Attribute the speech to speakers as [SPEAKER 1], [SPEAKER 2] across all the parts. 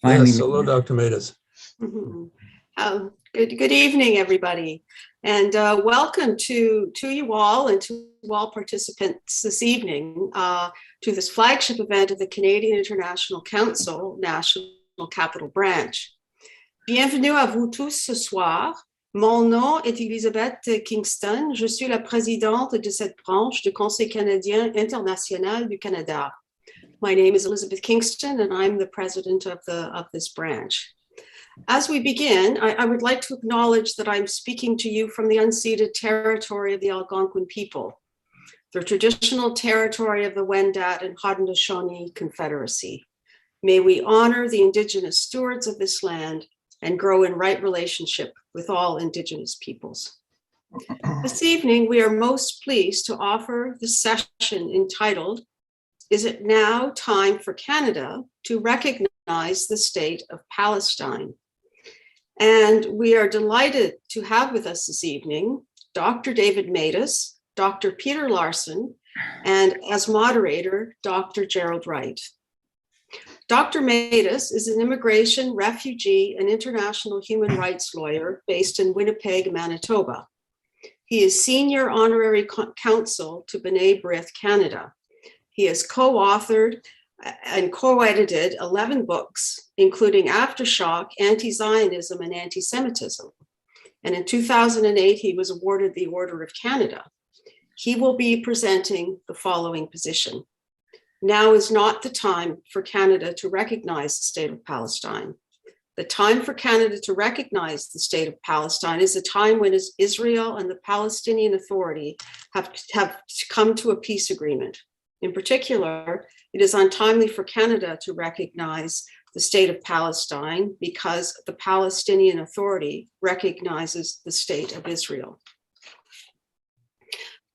[SPEAKER 1] Finally,
[SPEAKER 2] yes, hello, Dr. Matus.
[SPEAKER 3] Good evening, everybody, and welcome to you all and to all participants this evening to this flagship event of the Canadian International Council National Capital Branch. Bienvenue à vous tous ce soir. Mon nom est Elizabeth Kingston. Je suis la présidente de cette branche du Conseil canadien international du Canada. My name is Elizabeth Kingston, and I'm the president of this branch. As we begin, I would like to acknowledge that I'm speaking to you from the unceded territory of the Algonquin people, the traditional territory of the Wendat and Haudenosaunee Confederacy. May we honor the Indigenous stewards of this land and grow in right relationship with all Indigenous peoples. This evening, we are most pleased to offer the session entitled, "Is it now time for Canada to recognize the State of Palestine?" And we are delighted to have with us this evening Dr. David Matus, Dr. Peter Larson, and as moderator, Dr. Gerald Wright. Dr. Matus is an immigration, refugee, and international human rights lawyer based in Winnipeg, Manitoba. He is senior honorary counsel to B'nai Brith Canada. He has co-authored and co-edited 11 books, including Aftershock, Anti-Zionism and Antisemitism. And in 2008, he was awarded the Order of Canada. He will be presenting the following position. Now is not the time for Canada to recognize the State of Palestine. The time for Canada to recognize the State of Palestine is a time when Israel and the Palestinian Authority have come to a peace agreement. In particular, it is untimely for Canada to recognize the State of Palestine because the Palestinian Authority recognizes the State of Israel.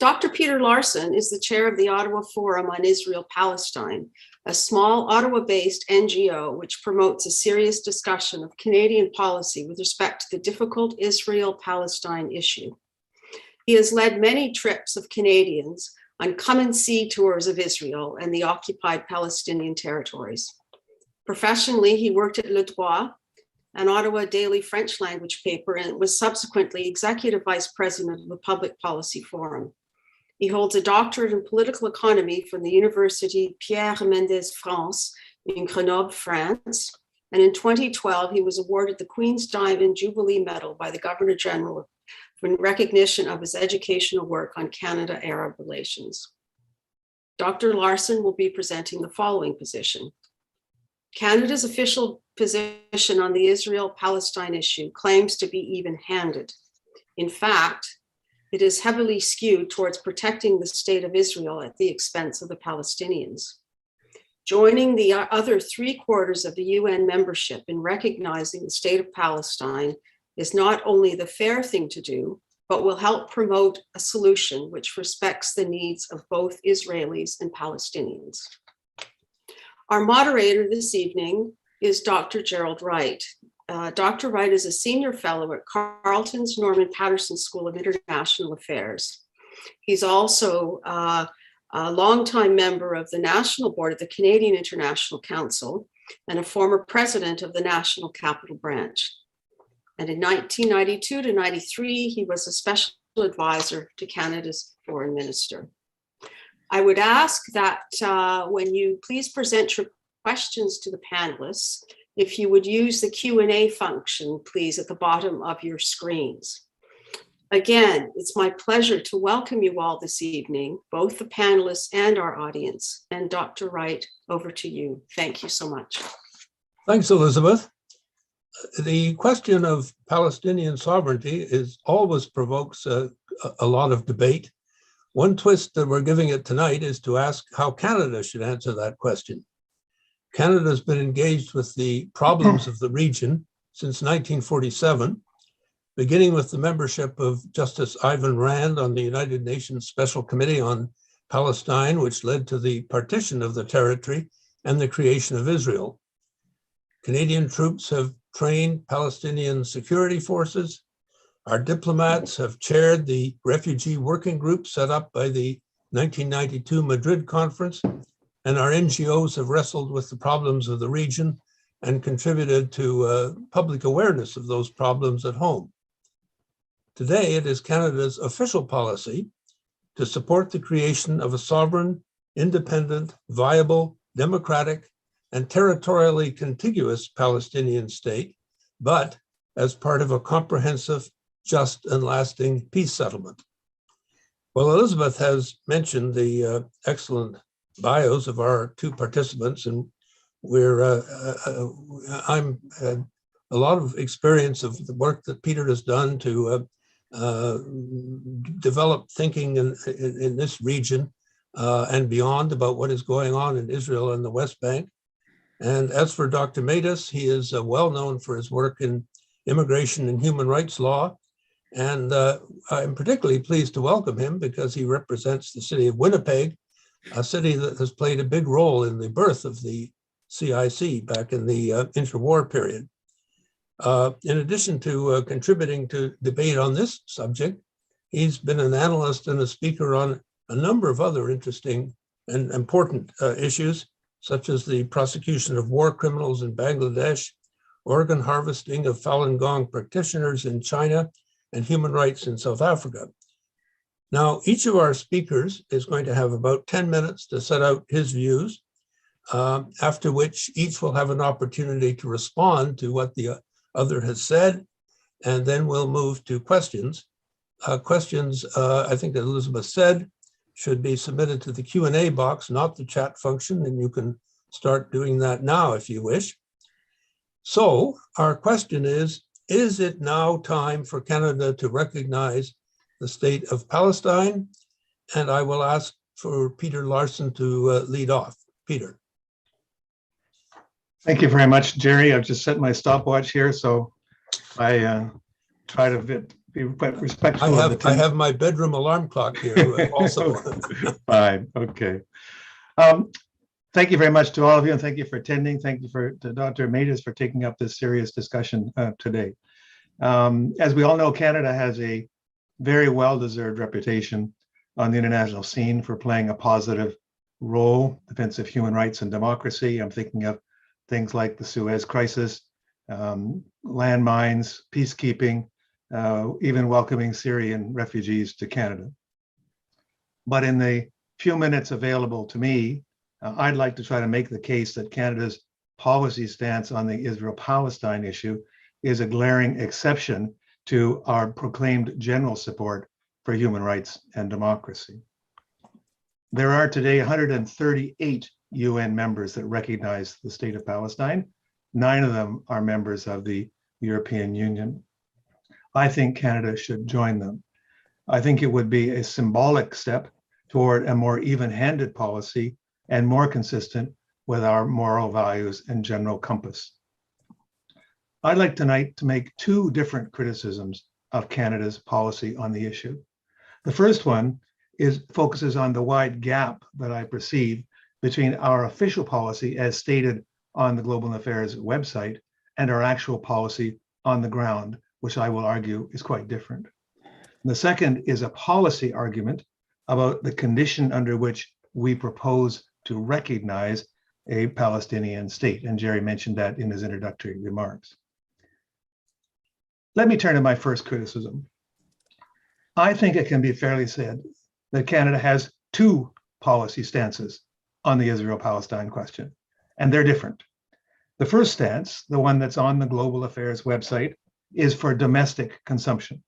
[SPEAKER 3] Dr. Peter Larson is the chair of the Ottawa Forum on Israel-Palestine, a small Ottawa-based NGO which promotes a serious discussion of Canadian policy with respect to the difficult Israel-Palestine issue. He has led many trips of Canadians on come-and-see tours of Israel and the occupied Palestinian territories. Professionally, he worked at Le Droit, an Ottawa daily French language paper, and was subsequently executive vice president of the Public Policy Forum. He holds a doctorate in political economy from the University Pierre Mendès France in Grenoble, France. And in 2012, he was awarded the Queen's Diamond Jubilee Medal by the Governor General in recognition of his educational work on Canada-Arab relations. Dr. Larson will be presenting the following position. Canada's official position on the Israel-Palestine issue claims to be even-handed. In fact, it is heavily skewed towards protecting the State of Israel at the expense of the Palestinians. Joining the other 3/4 of the UN membership in recognizing the State of Palestine is not only the fair thing to do, but will help promote a solution which respects the needs of both Israelis and Palestinians. Our moderator this evening is Dr. Gerald Wright. Dr. Wright is a senior fellow at Carleton's Norman Paterson School of International Affairs. He's also a longtime member of the National Board of the Canadian International Council and a former president of the National Capital Branch. And in 1992 to 93, he was a special advisor to Canada's foreign minister. I would ask that when you please present your questions to the panelists, if you would use the Q&A function, please, at the bottom of your screens. Again, it's my pleasure to welcome you all this evening, both the panelists and our audience. And Dr. Wright, over to you. Thank you so much.
[SPEAKER 2] Thanks, Elizabeth. The question of Palestinian sovereignty always provokes a lot of debate. One twist that we're giving it tonight is to ask how Canada should answer that question. Canada has been engaged with the problems of the region since 1947, beginning with the membership of Justice Ivan Rand on the United Nations Special Committee on Palestine, which led to the partition of the territory and the creation of Israel. Canadian troops have trained Palestinian security forces. Our diplomats have chaired the refugee working group set up by the 1992 Madrid conference, and our NGOs have wrestled with the problems of the region and contributed to public awareness of those problems at home. Today, it is Canada's official policy to support the creation of a sovereign, independent, viable, democratic, and territorially contiguous Palestinian state, but as part of a comprehensive, just, and lasting peace settlement. Well, Elizabeth has mentioned the excellent bios of our two participants, and I'm a lot of experience of the work that Peter has done to develop thinking in this region and beyond about what is going on in Israel and the West Bank. And as for Dr. Matus, he is well known for his work in immigration and human rights law. And I'm particularly pleased to welcome him because he represents the city of Winnipeg, a city that has played a big role in the birth of the CIC back in the interwar period. In addition to contributing to debate on this subject, he's been an analyst and a speaker on a number of other interesting and important issues, such as the prosecution of war criminals in Bangladesh, organ harvesting of Falun Gong practitioners in China, and human rights in South Africa. Now, each of our speakers is going to have about 10 minutes to set out his views, after which each will have an opportunity to respond to what the other has said, and then we'll move to questions. Questions, I think that Elizabeth said, should be submitted to the Q&A box, not the chat function, and you can start doing that now if you wish. So our question is it now time for Canada to recognize the State of Palestine? And I will ask for Peter Larson to lead off. Peter.
[SPEAKER 1] Thank you very much, Jerry. I've just set my stopwatch here, so I try to be respectful of the time.
[SPEAKER 2] I have my bedroom alarm clock here also.
[SPEAKER 1] Fine, okay. Thank you very much to all of you, and thank you for attending. Thank you to Dr. Matus for taking up this serious discussion today. As we all know, Canada has a very well-deserved reputation on the international scene for playing a positive role, defense of human rights and democracy. I'm thinking of things like the Suez Crisis, landmines, peacekeeping, even welcoming Syrian refugees to Canada. But in the few minutes available to me, I'd like to try to make the case that Canada's policy stance on the Israel-Palestine issue is a glaring exception to our proclaimed general support for human rights and democracy. There are today 138 UN members that recognize the State of Palestine. 9 of them are members of the European Union. I think Canada should join them. I think it would be a symbolic step toward a more even-handed policy and more consistent with our moral values and general compass. I'd like tonight to make 2 different criticisms of Canada's policy on the issue. The first one focuses on the wide gap that I perceive between our official policy as stated on the Global Affairs website and our actual policy on the ground, which I will argue is quite different. And the second is a policy argument about the condition under which we propose to recognize a Palestinian state. And Jerry mentioned that in his introductory remarks. Let me turn to my first criticism. I think it can be fairly said that Canada has 2 policy stances on the Israel-Palestine question, and they're different. The first stance, the one that's on the Global Affairs website, is for domestic consumption.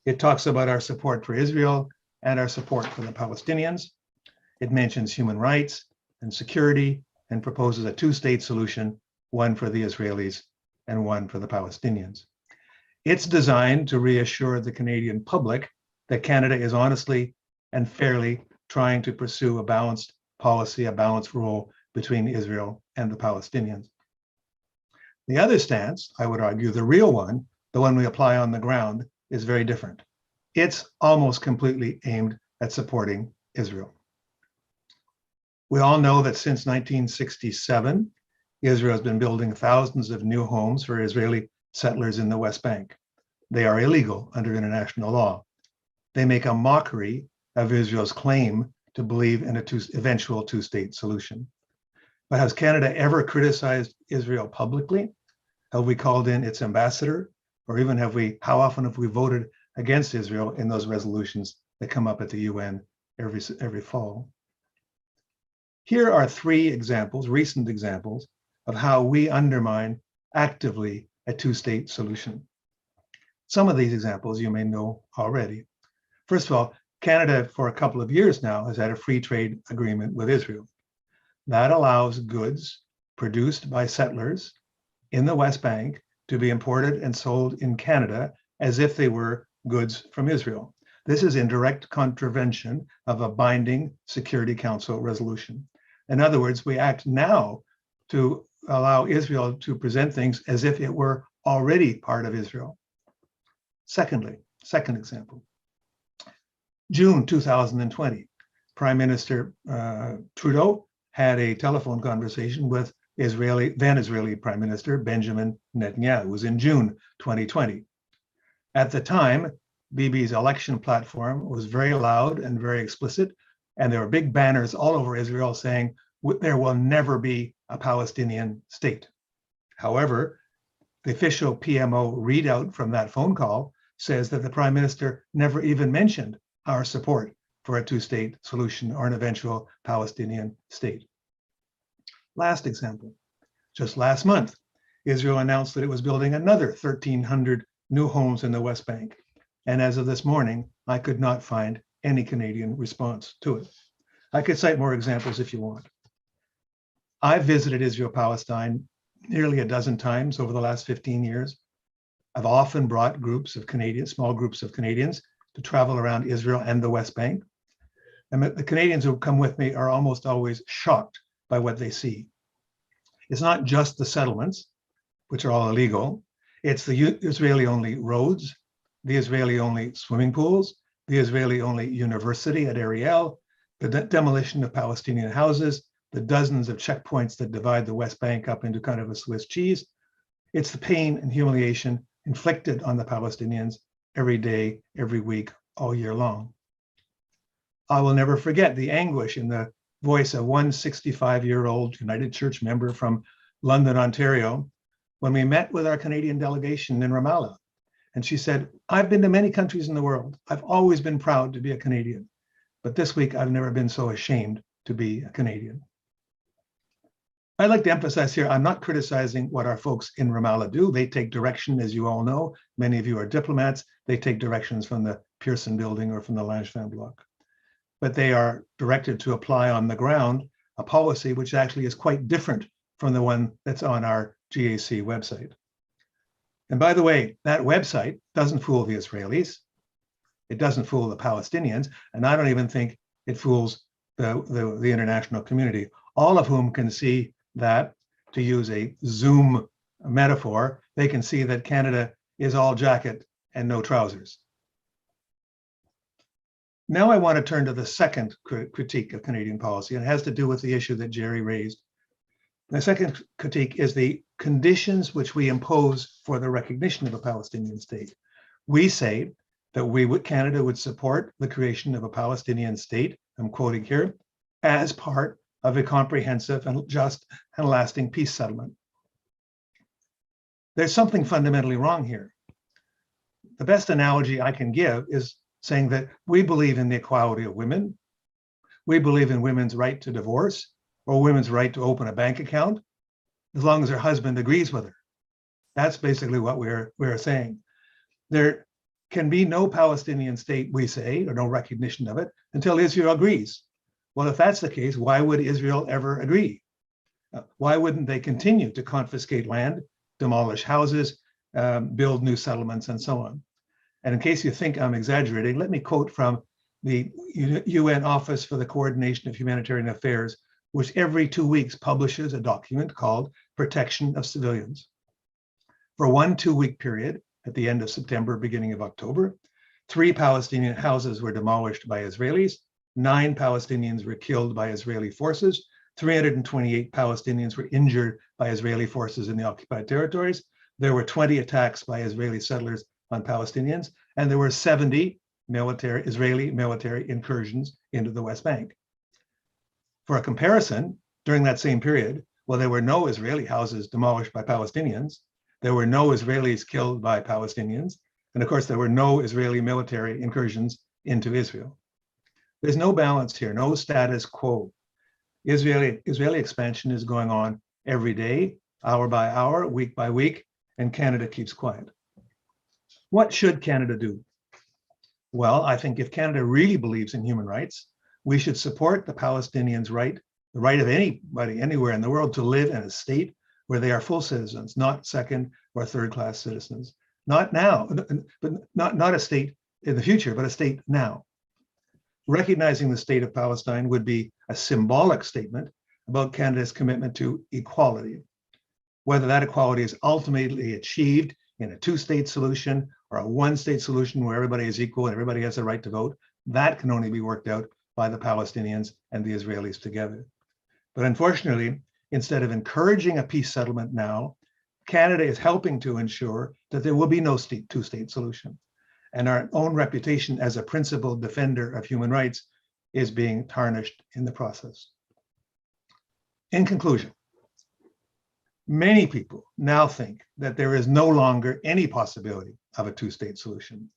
[SPEAKER 1] It talks about our support for Israel and our support for the Palestinians. It mentions human rights and security and proposes a 2-state solution, one for the Israelis and one for the Palestinians. It's designed to reassure the Canadian public that Canada is honestly and fairly trying to pursue a balanced policy, a balanced role between Israel and the Palestinians. The other stance, I would argue, the real one, the one we apply on the ground, is very different. It's almost completely aimed at supporting Israel. We all know that since 1967, Israel has been building thousands of new homes for Israeli settlers in the West Bank. They are illegal under international law. They make a mockery of Israel's claim to believe in an eventual 2-state solution. But has Canada ever criticized Israel publicly? Have we called in its ambassador? Or even how often have we voted against Israel in those resolutions that come up at the UN every fall? Here are three examples, recent examples, of how we undermine actively a two-state solution. Some of these examples you may know already. First of all, Canada for a couple of years now has had a free trade agreement with Israel. That allows goods produced by settlers in the West Bank to be imported and sold in Canada as if they were goods from Israel. This is in direct contravention of a binding Security Council resolution. In other words, we act now to allow Israel to present things as if it were already part of Israel. Secondly, second example, June 2020, Prime Minister Trudeau had a telephone conversation with then Israeli Prime Minister Benjamin Netanyahu. It was in June 2020. At the time, Bibi's election platform was very loud and very explicit, and there were big banners all over Israel saying, there will never be a Palestinian state. However, the official PMO readout from that phone call says that the Prime Minister never even mentioned our support for a two-state solution or an eventual Palestinian state. Last example, just last month, Israel announced that it was building another 1,300 new homes in the West Bank. And as of this morning, I could not find any Canadian response to it. I could cite more examples if you want. I've visited Israel-Palestine nearly a dozen times over the last 15 years. I've often brought groups of Canadians, small groups of Canadians, to travel around Israel and the West Bank. And the Canadians who come with me are almost always shocked by what they see. It's not just the settlements, which are all illegal. It's the Israeli-only roads, the Israeli-only swimming pools, the Israeli-only university at Ariel, the demolition of Palestinian houses, the dozens of checkpoints that divide the West Bank up into kind of a Swiss cheese. It's the pain and humiliation inflicted on the Palestinians every day, every week, all year long. I will never forget the anguish in the voice of one 65-year-old United Church member from London, Ontario, when we met with our Canadian delegation in Ramallah. And she said, I've been to many countries in the world. I've always been proud to be a Canadian. But this week, I've never been so ashamed to be a Canadian. I'd like to emphasize here, I'm not criticizing what our folks in Ramallah do. They take direction, as you all know. Many of you are diplomats. They take directions from the Pearson building or from the Langevin block. But they are directed to apply on the ground a policy which actually is quite different from the one that's on our GAC website. And by the way, that website doesn't fool the Israelis. It doesn't fool the Palestinians. And I don't even think it fools the international community, all of whom can see that, to use a Zoom metaphor, they can see that Canada is all jacket and no trousers. Now I want to turn to the second critique of Canadian policy, and it has to do with the issue that Jerry raised. The second critique is the conditions which we impose for the recognition of a Palestinian state. We say that Canada would support the creation of a Palestinian state, I'm quoting here, as part of a comprehensive and just and lasting peace settlement. There's something fundamentally wrong here. The best analogy I can give is saying that we believe in the equality of women, we believe in women's right to divorce or women's right to open a bank account, as long as her husband agrees with her. That's basically what we're saying. There can be no Palestinian state, we say, or no recognition of it, until Israel agrees. Well, if that's the case, why would Israel ever agree? Why wouldn't they continue to confiscate land, demolish houses, build new settlements, and so on? And in case you think I'm exaggerating, let me quote from the UN Office for the Coordination of Humanitarian Affairs, which every 2 weeks publishes a document called Protection of Civilians. For one 2-week period, at the end of September, beginning of October, 3 Palestinian houses were demolished by Israelis, 9 Palestinians were killed by Israeli forces, 328 Palestinians were injured by Israeli forces in the occupied territories. There were 20 attacks by Israeli settlers on Palestinians, and there were 70 Israeli military incursions into the West Bank. For a comparison, during that same period, well, there were no Israeli houses demolished by Palestinians. There were no Israelis killed by Palestinians. And of course, there were no Israeli military incursions into Israel. There's no balance here, no status quo. Israeli expansion is going on every day, hour by hour, week by week, and Canada keeps quiet. What should Canada do? Well, I think if Canada really believes in human rights, we should support the Palestinians' right, the right of anybody anywhere in the world to live in a state where they are full citizens, not second or third class citizens. Not now, but not a state in the future, but a state now. Recognizing the state of Palestine would be a symbolic statement about Canada's commitment to equality. Whether that equality is ultimately achieved in a two-state solution or a one-state solution where everybody is equal and everybody has the right to vote, that can only be worked out by the Palestinians and the Israelis together. But unfortunately, instead of encouraging a peace settlement now, Canada is helping to ensure that there will be no two-state solution. And our own reputation as a principled defender of human rights is being tarnished in the process. In conclusion, many people now think that there is no longer any possibility of a two-state solution.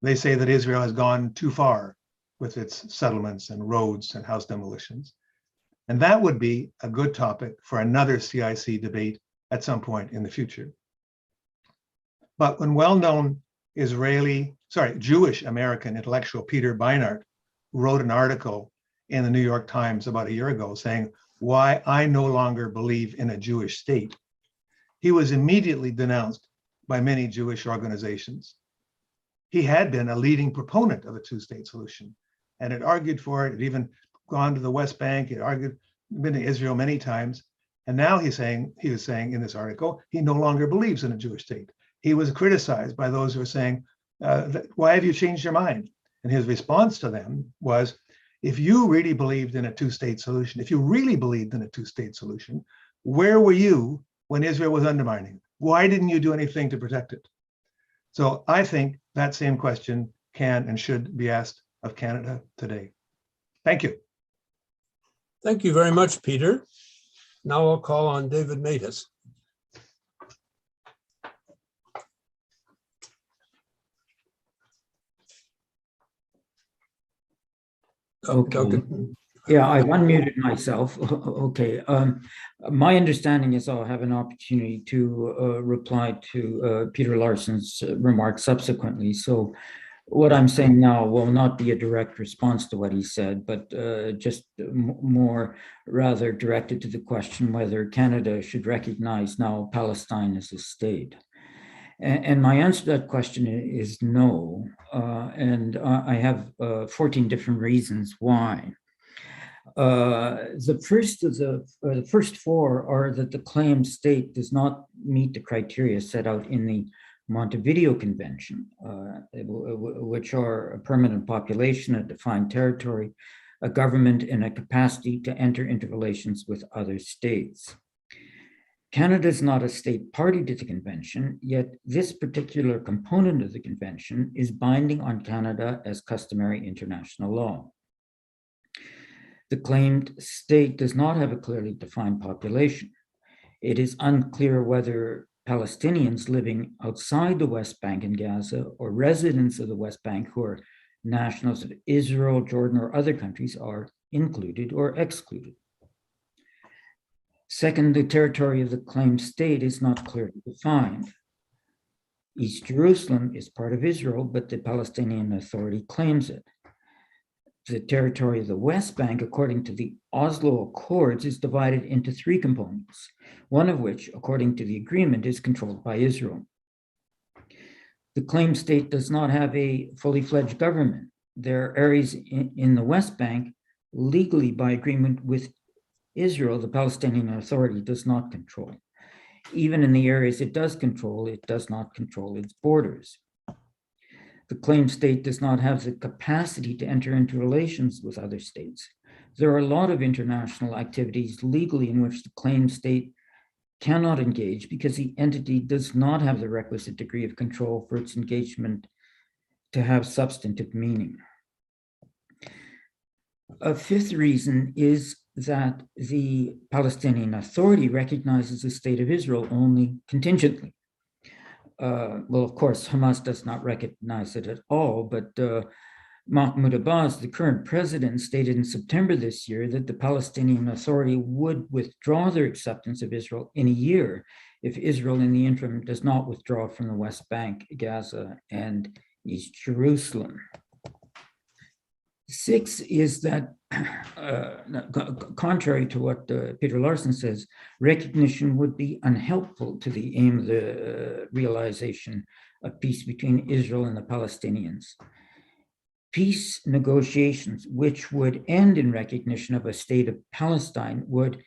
[SPEAKER 1] They say that Israel has gone too far with its settlements and roads and house demolitions. And that would be a good topic for another CIC debate at some point in the future. But when well-known Jewish American intellectual Peter Beinart wrote an article in the New York Times about a year ago saying, "Why I no longer believe in a Jewish state," he was immediately denounced by many Jewish organizations. He had been a leading proponent of a two-state solution and had argued for it. Had even gone to the West Bank. He had been to Israel many times. And now he was saying in this article, he no longer believes in a Jewish state. He was criticized by those who were saying, why have you changed your mind? And his response to them was, if you really believed in a two-state solution, where were you when Israel was undermining it? Why didn't you do anything to protect it? So I think that same question can and should be asked of Canada today. Thank you.
[SPEAKER 2] Thank you very much, Peter. Now I'll call on David Matus.
[SPEAKER 4] Okay. Yeah, I've unmuted myself. Okay. My understanding is I'll have an opportunity to reply to Peter Larson's remarks subsequently. So what I'm saying now will not be a direct response to what he said, but just more rather directed to the question whether Canada should recognize now Palestine as a state. And my answer to that question is no. And I have 14 different reasons why. The first four are that the claimed state does not meet the criteria set out in the Montevideo Convention, which are a permanent population, a defined territory, a government, and a capacity to enter into relations with other states. Canada is not a state party to the convention, yet this particular component of the convention is binding on Canada as customary international law. The claimed state does not have a clearly defined population. It is unclear whether Palestinians living outside the West Bank and Gaza or residents of the West Bank who are nationals of Israel, Jordan, or other countries are included or excluded. Second, the territory of the claimed state is not clearly defined. East Jerusalem is part of Israel, but the Palestinian Authority claims it. The territory of the West Bank, according to the Oslo Accords, is divided into three components, one of which, according to the agreement, is controlled by Israel. The claimed state does not have a fully fledged government. There are areas in the West Bank legally by agreement with Israel, the Palestinian Authority does not control. Even in the areas it does not control its borders. The claimed state does not have the capacity to enter into relations with other states. There are a lot of international activities legally in which the claimed state cannot engage because the entity does not have the requisite degree of control for its engagement to have substantive meaning. A fifth reason is that the Palestinian Authority recognizes the state of Israel only contingently. Well, of course, Hamas does not recognize it at all, but Mahmoud Abbas, the current president, stated in September this year that the Palestinian Authority would withdraw their acceptance of Israel in a year if Israel in the interim does not withdraw from the West Bank, Gaza, and East Jerusalem. 6 is that, contrary to what Peter Larson says, recognition would be unhelpful to the aim of the realization of peace between Israel and the Palestinians. Peace negotiations, which would end in recognition of a state of Palestine, would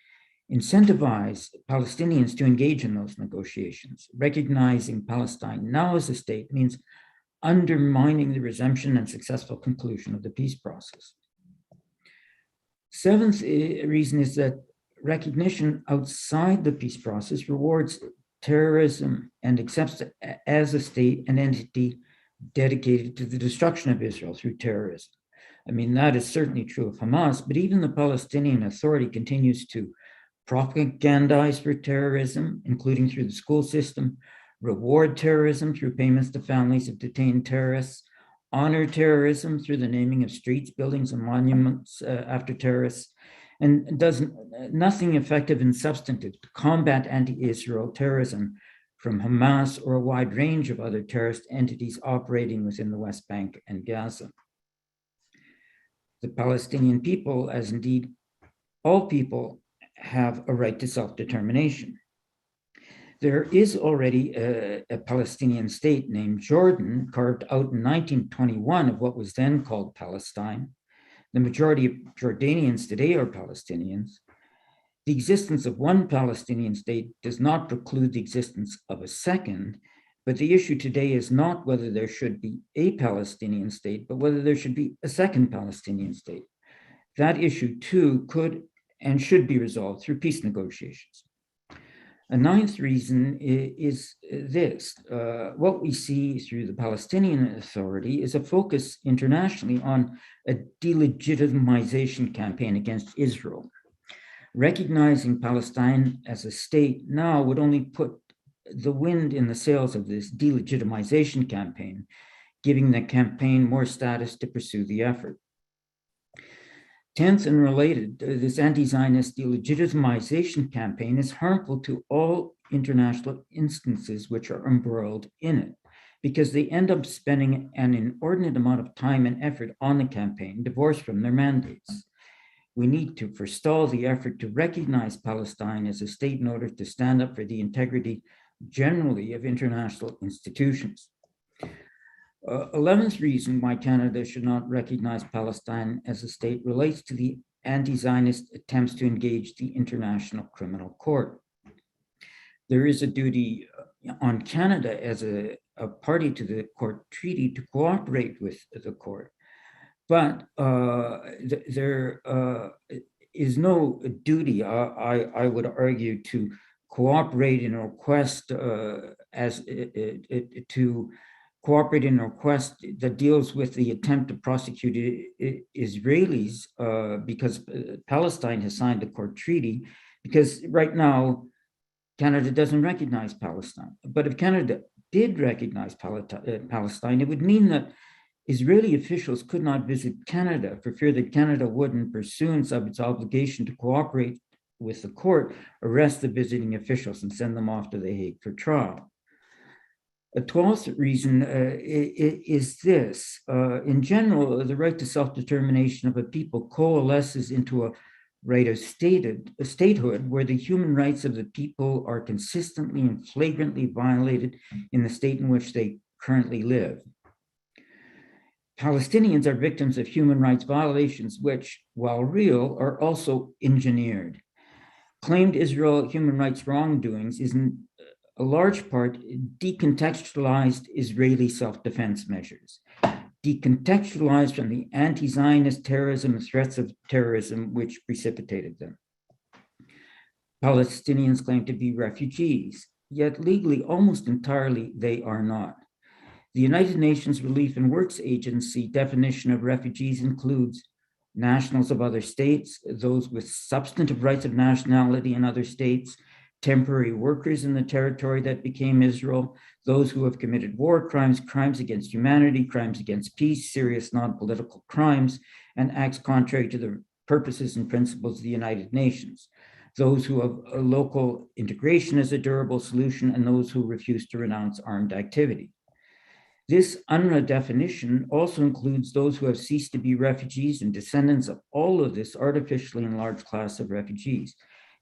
[SPEAKER 4] incentivize Palestinians to engage in those negotiations. Recognizing Palestine now as a state means undermining the resumption and successful conclusion of the peace process. 7th reason is that recognition outside the peace process rewards terrorism and accepts it as a state, an entity dedicated to the destruction of Israel through terrorism. I mean, that is certainly true of Hamas, but even the Palestinian Authority continues to propagandize for terrorism, including through the school system, reward terrorism through payments to families of detained terrorists, honor terrorism through the naming of streets, buildings, and monuments after terrorists, and does nothing effective and substantive to combat anti-Israel terrorism from Hamas or a wide range of other terrorist entities operating within the West Bank and Gaza. The Palestinian people, as indeed all people, have a right to self-determination. There is already a Palestinian state named Jordan, carved out in 1921 of what was then called Palestine. The majority of Jordanians today are Palestinians. The existence of one Palestinian state does not preclude the existence of a second, but the issue today is not whether there should be a Palestinian state, but whether there should be a second Palestinian state. That issue too could and should be resolved through peace negotiations. A 9th reason is this. What we see through the Palestinian Authority is a focus internationally on a delegitimization campaign against Israel. Recognizing Palestine as a state now would only put the wind in the sails of this delegitimization campaign, giving the campaign more status to pursue the effort. 10th and related, this anti-Zionist delegitimization campaign is harmful to all international instances which are embroiled in it, because they end up spending an inordinate amount of time and effort on the campaign, divorced from their mandates. We need to forestall the effort to recognize Palestine as a state in order to stand up for the integrity generally of international institutions. 11th reason why Canada should not recognize Palestine as a state relates to the anti-Zionist attempts to engage the International Criminal Court. There is a duty on Canada as a party to the court treaty to cooperate with the court, but there is no duty, I would argue, to cooperate in a request cooperate in a request that deals with the attempt to prosecute Israelis because Palestine has signed the court treaty, because right now Canada doesn't recognize Palestine. But if Canada did recognize Palestine, it would mean that Israeli officials could not visit Canada for fear that Canada would, in pursuance of its obligation to cooperate with the court, arrest the visiting officials and send them off to The Hague for trial. A 12th reason is this. In general, the right to self-determination of a people coalesces into a right of statehood where the human rights of the people are consistently and flagrantly violated in the state in which they currently live. Palestinians are victims of human rights violations, which, while real, are also engineered. Claimed Israel human rights wrongdoings is in a large part decontextualized Israeli self-defense measures, decontextualized from the anti-Zionist terrorism and threats of terrorism which precipitated them. Palestinians claim to be refugees, yet legally almost entirely they are not. The United Nations Relief and Works Agency definition of refugees includes nationals of other states, those with substantive rights of nationality in other states, temporary workers in the territory that became Israel, those who have committed war crimes, crimes against humanity, crimes against peace, serious non-political crimes, and acts contrary to the purposes and principles of the United Nations, those who have a local integration as a durable solution, and those who refuse to renounce armed activity. This UNRWA definition also includes those who have ceased to be refugees and descendants of all of this artificially enlarged class of refugees,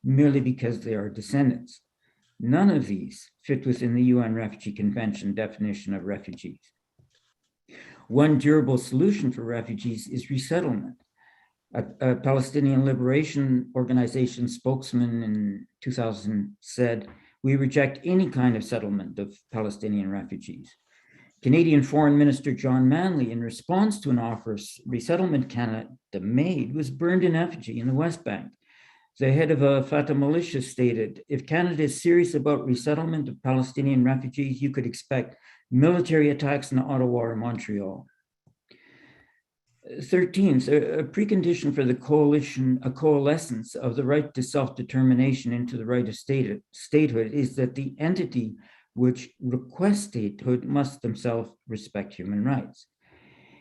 [SPEAKER 4] merely because they are descendants. None of these fit within the UN Refugee Convention definition of refugees. One durable solution for refugees is resettlement. A Palestinian Liberation Organization spokesman in 2000 said, "We reject any kind of settlement of Palestinian refugees." Canadian Foreign Minister John Manley, in response to an offer resettlement Canada made, was burned in effigy in the West Bank. The head of a Fatah militia stated, "If Canada is serious about resettlement of Palestinian refugees, you could expect military attacks in Ottawa or Montreal." 13th, a precondition for the coalescence of the right to self-determination into the right of statehood is that the entity which requests statehood must themselves respect human rights.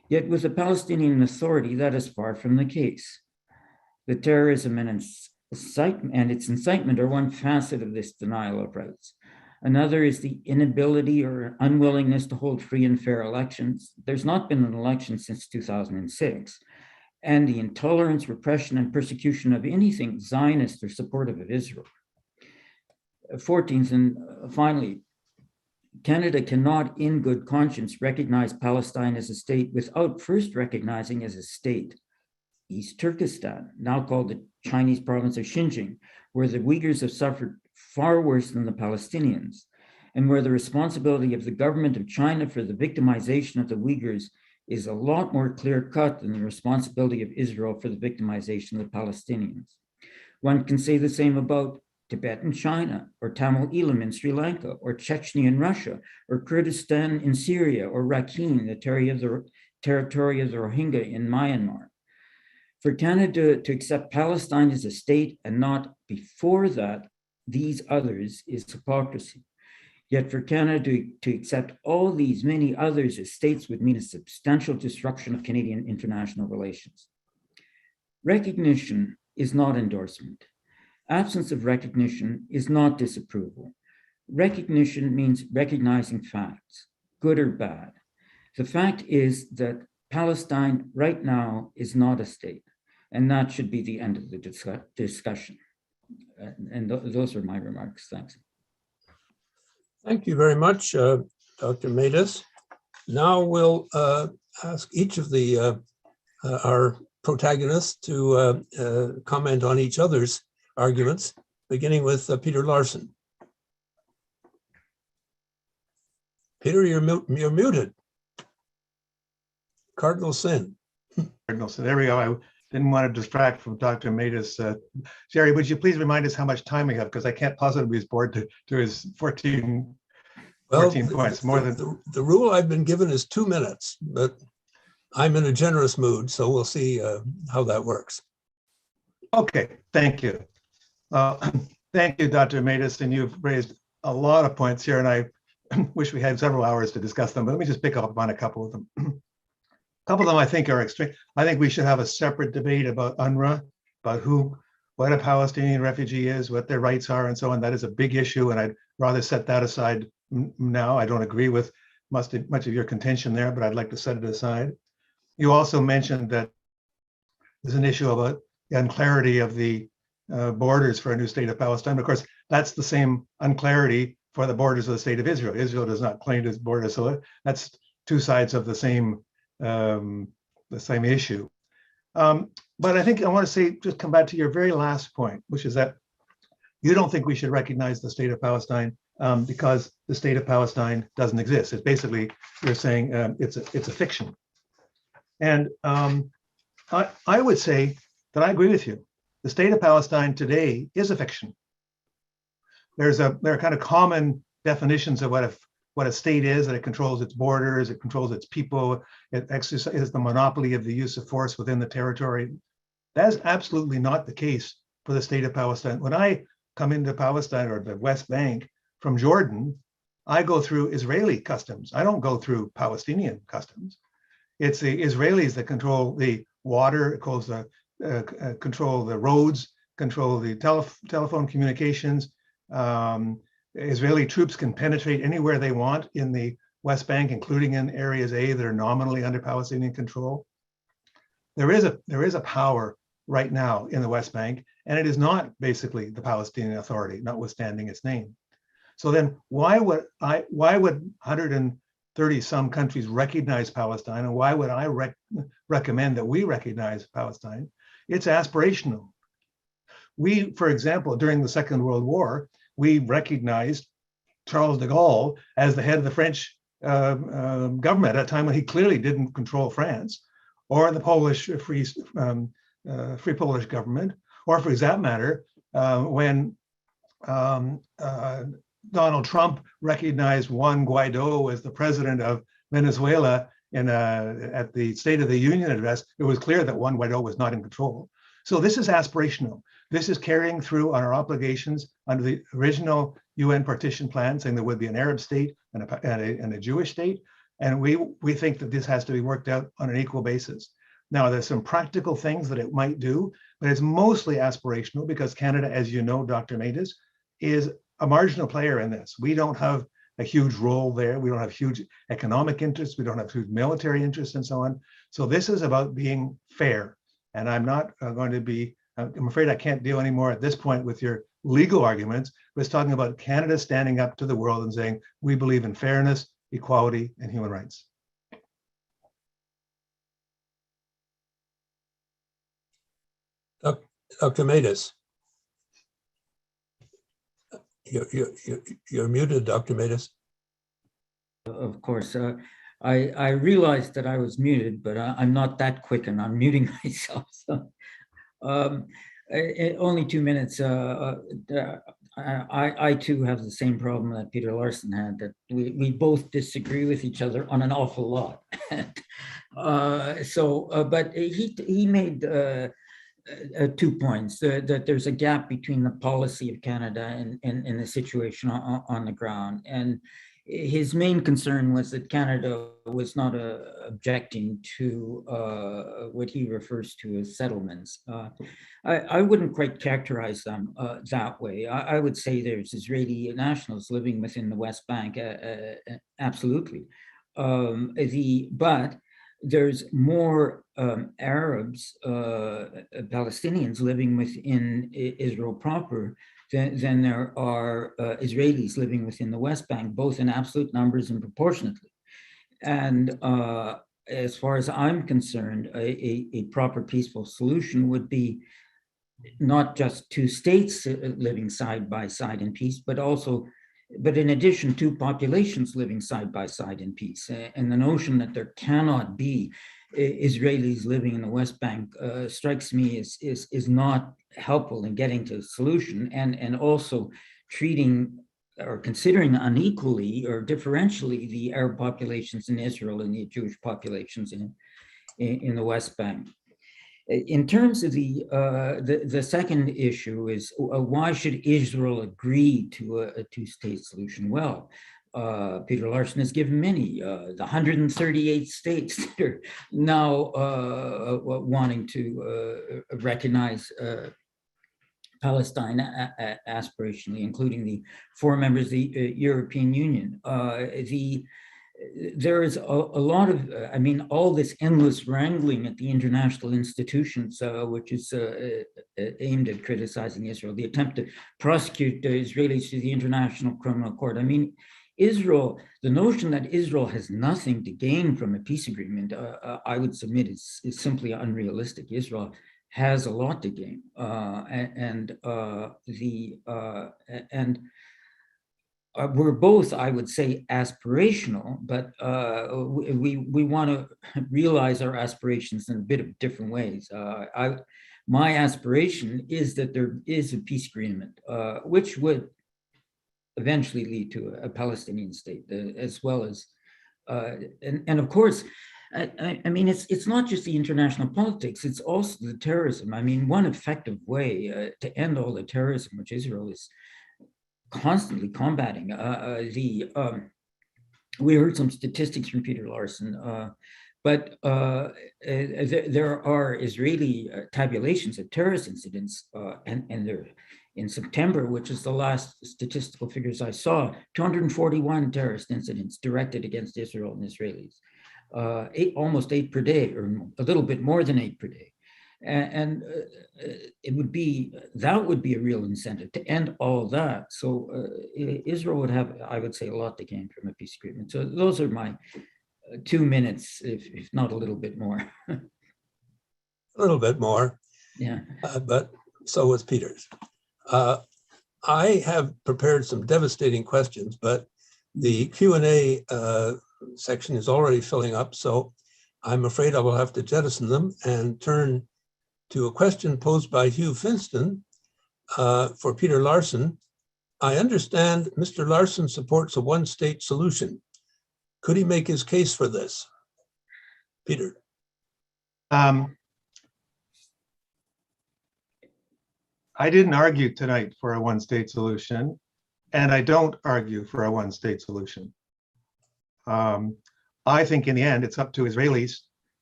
[SPEAKER 4] Yet with the Palestinian Authority, that is far from the case. The terrorism and its incitement are one facet of this denial of rights. Another is the inability or unwillingness to hold free and fair elections. There's not been an election since 2006. And the intolerance, repression, and persecution of anything Zionist or supportive of Israel. 14th, and finally, Canada cannot in good conscience recognize Palestine as a state without first recognizing as a state East Turkestan, now called the Chinese province of Xinjiang, where the Uyghurs have suffered far worse than the Palestinians, and where the responsibility of the government of China for the victimization of the Uyghurs is a lot more clear-cut than the responsibility of Israel for the victimization of the Palestinians. One can say the same about Tibet in China, or Tamil Eelam in Sri Lanka, or Chechnya in Russia, or Kurdistan in Syria, or Rakhine, the territory of the Rohingya in Myanmar. For Canada to accept Palestine as a state and not before that, these others, is hypocrisy. Yet for Canada to accept all these many others as states would mean a substantial disruption of Canadian international relations. Recognition is not endorsement. Absence of recognition is not disapproval. Recognition means recognizing facts, good or bad. The fact is that Palestine right now is not a state, and that should be the end of the discussion. And those are my remarks. Thanks.
[SPEAKER 2] Thank you very much, Dr. Matus. Now we'll ask each of our protagonists to comment on each other's arguments, beginning with Peter Larson. Peter, you're muted. Cardinal sin.
[SPEAKER 1] Cardinal sin. There we go. I didn't want to distract from Dr. Matus. Jerry, would you please remind us how much time we have? Because I can't possibly be bored to his 14 points. More than
[SPEAKER 2] the rule I've been given is 2 minutes, but I'm in a generous mood, so we'll see how that works.
[SPEAKER 1] Okay, thank you. Thank you, Dr. Matus, and you've raised a lot of points here, and I wish we had several hours to discuss them, but let me just pick up on a couple of them. A couple of them I think are extreme. I think we should have a separate debate about UNRWA, about what a Palestinian refugee is, what their rights are, and so on. That is a big issue, and I'd rather set that aside now. I don't agree with much of your contention there, but I'd like to set it aside. You also mentioned that there's an issue about the unclarity of the borders for a new state of Palestine. Of course, that's the same unclarity for the borders of the state of Israel. Israel does not claim its borders, so that's two sides of the same issue. But I think I want to say, just come back to your very last point, which is that you don't think we should recognize the state of Palestine because the state of Palestine doesn't exist. It's basically, you're saying it's a fiction. And I would say that I agree with you. The state of Palestine today is a fiction. There are kind of common definitions of what what a state is, that it controls its borders, it controls its people, it exercises the monopoly of the use of force within the territory. That is absolutely not the case for the state of Palestine. When I come into Palestine or the West Bank from Jordan, I go through Israeli customs. I don't go through Palestinian customs. It's the Israelis that control the water, control the roads, control the telephone communications. Israeli troops can penetrate anywhere they want in the West Bank, including in areas A that are nominally under Palestinian control. There is a power right now in the West Bank, and it is not basically the Palestinian Authority, notwithstanding its name. So then why would 130 some countries recognize Palestine, and why would I recommend that we recognize Palestine? It's aspirational. We, for example, during the Second World War, we recognized Charles de Gaulle as the head of the French government at a time when he clearly didn't control France, or the Polish Free Polish government, or for that matter, when Donald Trump recognized Juan Guaido as the president of Venezuela at the State of the Union address, it was clear that Juan Guaido was not in control. So this is aspirational. This is carrying through on our obligations under the original UN partition plan, saying there would be an Arab state and a Jewish state. And we think that this has to be worked out on an equal basis. Now, there's some practical things that it might do, but it's mostly aspirational because Canada, as you know, Dr. Matus, is a marginal player in this. We don't have a huge role there. We don't have huge economic interests. We don't have huge military interests and so on. So this is about being fair. And I'm not going to be, I'm afraid I can't deal anymore at this point with your legal arguments, but it's talking about Canada standing up to the world and saying, we believe in fairness, equality, and human rights.
[SPEAKER 2] Dr. Matus. You're muted, Dr. Matus.
[SPEAKER 4] Of course. I realized that I was muted, but I'm not that quick and I'm muting myself. So, only 2 minutes. I too have the same problem that Peter Larson had, that we both disagree with each other on an awful lot. But he made 2 points, that there's a gap between the policy of Canada and the situation on the ground. And his main concern was that Canada was not objecting to what he refers to as settlements. I wouldn't quite characterize them that way. I would say there's Israeli nationals living within the West Bank, absolutely. But there's more Arabs, Palestinians living within Israel proper than there are Israelis living within the West Bank, both in absolute numbers and proportionately. And as far as I'm concerned, a proper peaceful solution would be not just two states living side by side in peace, but in addition, two populations living side by side in peace. And the notion that there cannot be Israelis living in the West Bank strikes me is not helpful in getting to a solution, and also treating or considering unequally or differentially the Arab populations in Israel and the Jewish populations in the West Bank. In terms of the second issue is, why should Israel agree to a two-state solution? Well, Peter Larson has given many, the 138 states that are now wanting to recognize Palestine aspirationally, including the 4 members of the European Union. There is a lot of, all this endless wrangling at the international institutions, which is aimed at criticizing Israel, the attempt to prosecute the Israelis to the International Criminal Court. Israel, the notion that Israel has nothing to gain from a peace agreement, I would submit is simply unrealistic. Israel has a lot to gain, we're both, I would say, aspirational, but we want to realize our aspirations in a bit of different ways. My aspiration is that there is a peace agreement, which would eventually lead to a Palestinian state, as well as, and of course, I mean, it's not just the international politics, it's also the terrorism. I mean, one effective way to end all the terrorism, which Israel is constantly combating, we heard some statistics from Peter Larson, but there are Israeli tabulations of terrorist incidents, and they're in September, which is the last statistical figures I saw, 241 terrorist incidents directed against Israel and Israelis, almost 8 per day, or a little bit more than 8 per day. And that would be a real incentive to end all that. So Israel would have, I would say, a lot to gain from a peace agreement. So those are my 2 minutes, if not a little bit more.
[SPEAKER 2] A little bit more.
[SPEAKER 4] Yeah.
[SPEAKER 2] But so was Peter's. I have prepared some devastating questions, but the Q&A section is already filling up, so I'm afraid I will have to jettison them and turn to a question posed by Hugh Finston for Peter Larson. I understand Mr. Larson supports a one-state solution. Could he make his case for this? Peter.
[SPEAKER 1] I didn't argue tonight for a one-state solution, and I don't argue for a one-state solution. I think in the end, it's up to Israelis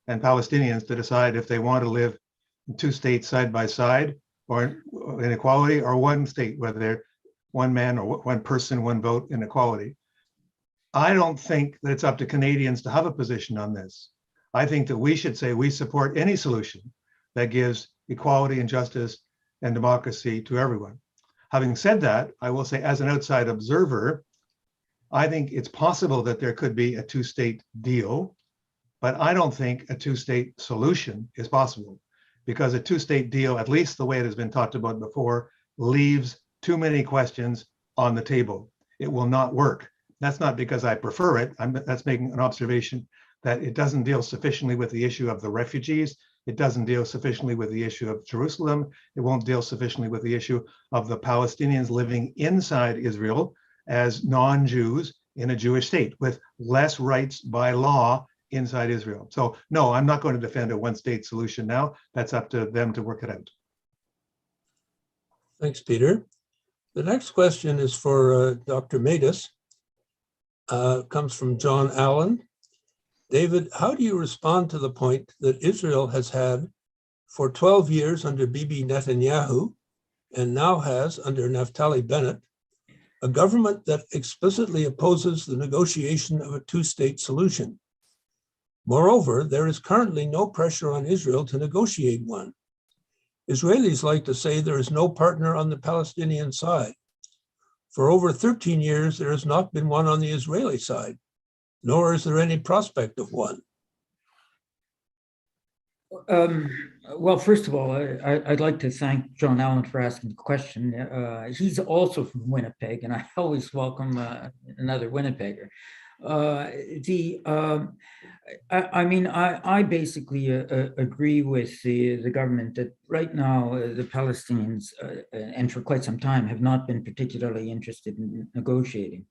[SPEAKER 1] and Palestinians to decide if they want to live in 2 states side by side, or in equality, or one state, whether they're one man or one person, one vote inequality. I don't think that it's up to Canadians to have a position on this. I think that we should say we support any solution that gives equality and justice and democracy to everyone. Having said that, I will say, as an outside observer, I think it's possible that there could be a 2-state deal, but I don't think a 2-state solution is possible, because a 2-state deal, at least the way it has been talked about before, leaves too many questions on the table. It will not work. That's not because I prefer it. That's making an observation that it doesn't deal sufficiently with the issue of the refugees. It doesn't deal sufficiently with the issue of Jerusalem. It won't deal sufficiently with the issue of the Palestinians living inside Israel as non-Jews in a Jewish state with less rights by law inside Israel. So no, I'm not going to defend a one-state solution now. That's up to them to work it out.
[SPEAKER 2] Thanks, Peter. The next question is for Dr. Matus. Comes from John Allen. David, how do you respond to the point that Israel has had for 12 years under Bibi Netanyahu, and now has under Naftali Bennett, a government that explicitly opposes the negotiation of a 2-state solution? Moreover, there is currently no pressure on Israel to negotiate one. Israelis like to say there is no partner on the Palestinian side. For over 13 years, there has not been one on the Israeli side, nor is there any prospect of one.
[SPEAKER 4] Well, first of all, I'd like to thank John Allen for asking the question. He's also from Winnipeg, and I always welcome another Winnipegger. I basically agree with the government that right now the Palestinians, and for quite some time, have not been particularly interested in negotiating.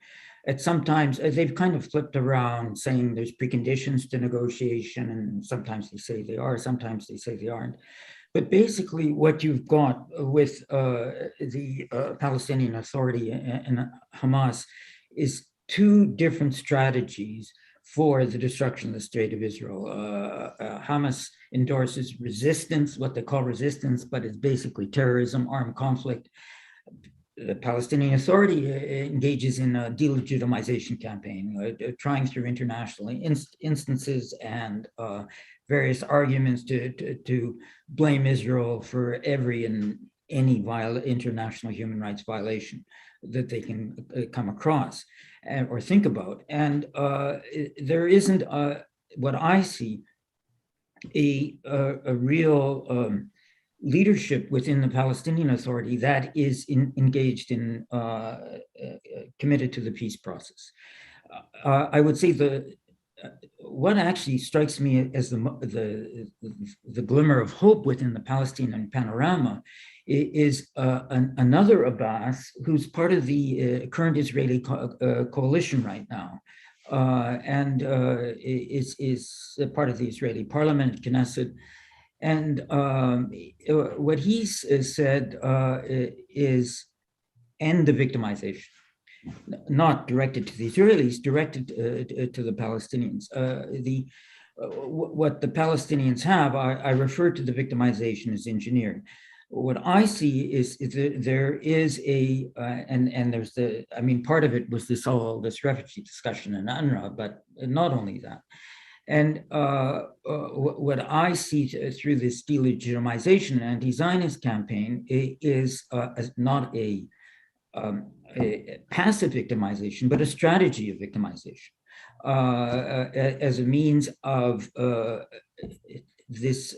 [SPEAKER 4] At sometimes they've kind of flipped around, saying there's preconditions to negotiation, and sometimes they say they are, sometimes they say they aren't. But basically, what you've got with the Palestinian Authority and Hamas is 2 different strategies for the destruction of the State of Israel. Hamas endorses resistance, what they call resistance, but it's basically terrorism, armed conflict. The Palestinian Authority engages in a delegitimization campaign, trying through international instances and various arguments to blame Israel for every and any international human rights violation that they can come across or think about. And there isn't, what I see, a real leadership within the Palestinian Authority that is engaged in, committed to the peace process. I would say what actually strikes me as the glimmer of hope within the Palestinian panorama is another Abbas who's part of the current Israeli coalition right now, and is part of the Israeli parliament, Knesset. And what he's said is end the victimization, not directed to the Israelis, directed to the Palestinians. What the Palestinians have, I refer to the victimization as engineering. What I see is there is and there's part of it was this refugee discussion in UNRWA, but not only that. And what I see through this delegitimization and anti-Zionist campaign is not a passive victimization, but a strategy of victimization as a means of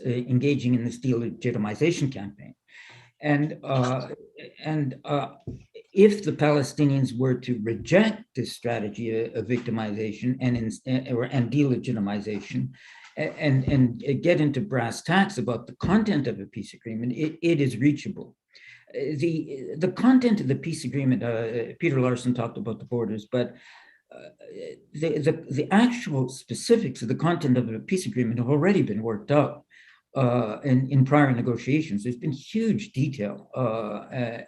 [SPEAKER 4] engaging in this delegitimization campaign. And if the Palestinians were to reject this strategy of victimization and delegitimization, and get into brass tacks about the content of a peace agreement, it is reachable. The content of the peace agreement, Peter Larson talked about the borders, but the actual specifics of the content of the peace agreement have already been worked out in prior negotiations. There's been huge detail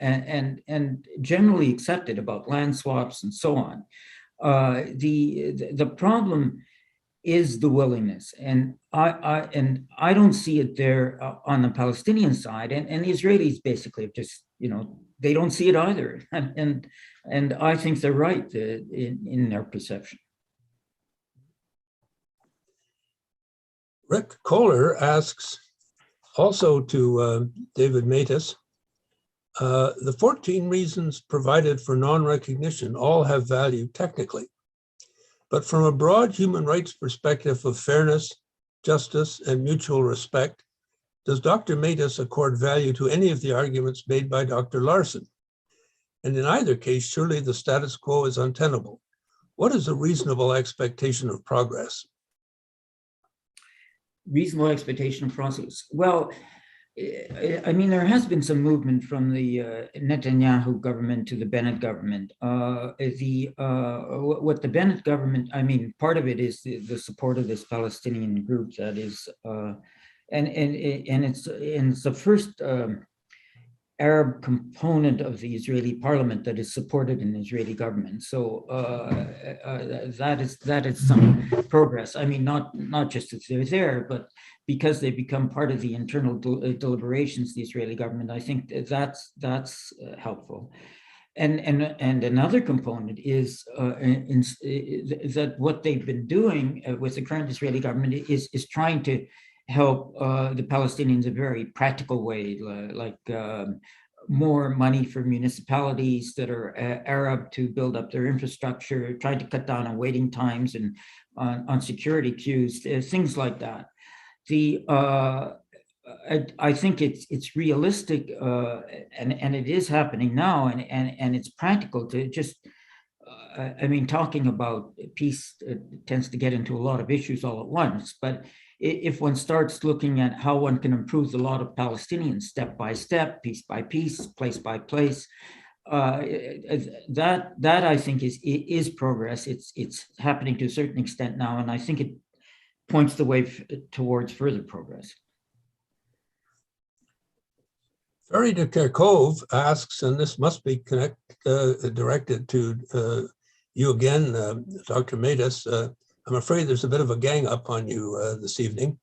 [SPEAKER 4] and generally accepted about land swaps and so on. The problem is the willingness, and I don't see it there on the Palestinian side, and the Israelis basically have just, they don't see it either, and I think they're right in their perception.
[SPEAKER 2] Rick Kohler asks also to David Matus, the 14 reasons provided for non-recognition all have value technically, but from a broad human rights perspective of fairness, justice, and mutual respect, does Dr. Matus accord value to any of the arguments made by Dr. Larson? And in either case, surely the status quo is untenable. What is a reasonable expectation of progress?
[SPEAKER 4] Reasonable expectation of process. Well, there has been some movement from the Netanyahu government to the Bennett government. What the Bennett government, part of it is the support of this Palestinian group that is, and it's the first Arab component of the Israeli parliament that is supported in the Israeli government. So that is some progress. Not just that they're there, but because they become part of the internal deliberations of the Israeli government, I think that's helpful. And another component is that what they've been doing with the current Israeli government is trying to help the Palestinians in a very practical way, like more money for municipalities that are Arab to build up their infrastructure, trying to cut down on waiting times and on security queues, things like that. I think it's realistic, and it is happening now, and it's practical to just. Talking about peace tends to get into a lot of issues all at once, but if one starts looking at how one can improve the lot of Palestinians step by step, piece by piece, place by place, that I think is progress. It's happening to a certain extent now, and I think it points the way towards further progress.
[SPEAKER 2] Ferry de Kerkhove asks, and this must be directed to you again, Dr. Matus. I'm afraid there's a bit of a gang up on you this evening.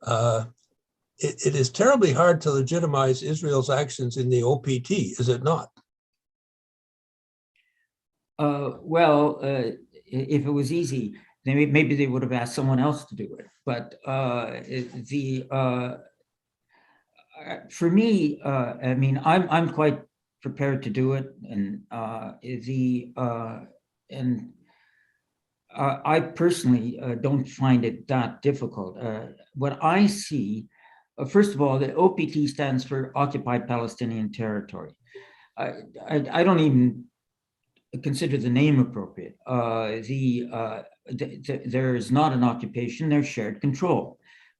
[SPEAKER 2] It is terribly hard to legitimize Israel's actions in the OPT, is it not?
[SPEAKER 4] If it was easy, then maybe they would have asked someone else to do it. But for me, I'm quite prepared to do it, and I personally don't find it that difficult. What I see, first of all, the OPT stands for Occupied Palestinian Territory. I don't even consider the name appropriate. There is not an occupation, there's shared control.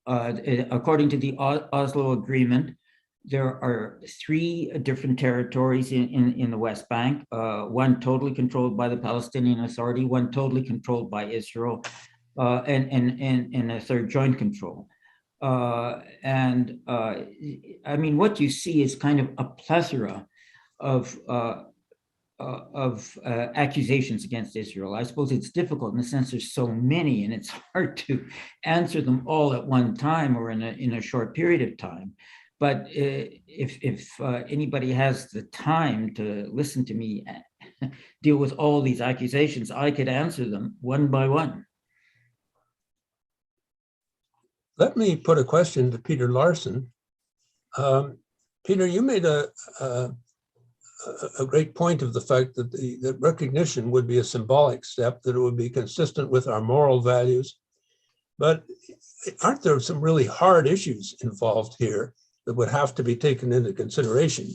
[SPEAKER 4] According to the Oslo Agreement, there are 3 different territories in the West Bank, one totally controlled by the Palestinian Authority, one totally controlled by Israel, and a third joint control. I mean, what you see is kind of a plethora of accusations against Israel. I suppose it's difficult in the sense there's so many, and it's hard to answer them all at one time or in a short period of time. But if anybody has the time to listen to me deal with all these accusations, I could answer them one by one.
[SPEAKER 2] Let me put a question to Peter Larson. Peter, you made a great point of the fact that the recognition would be a symbolic step, that it would be consistent with our moral values. But aren't there some really hard issues involved here that would have to be taken into consideration?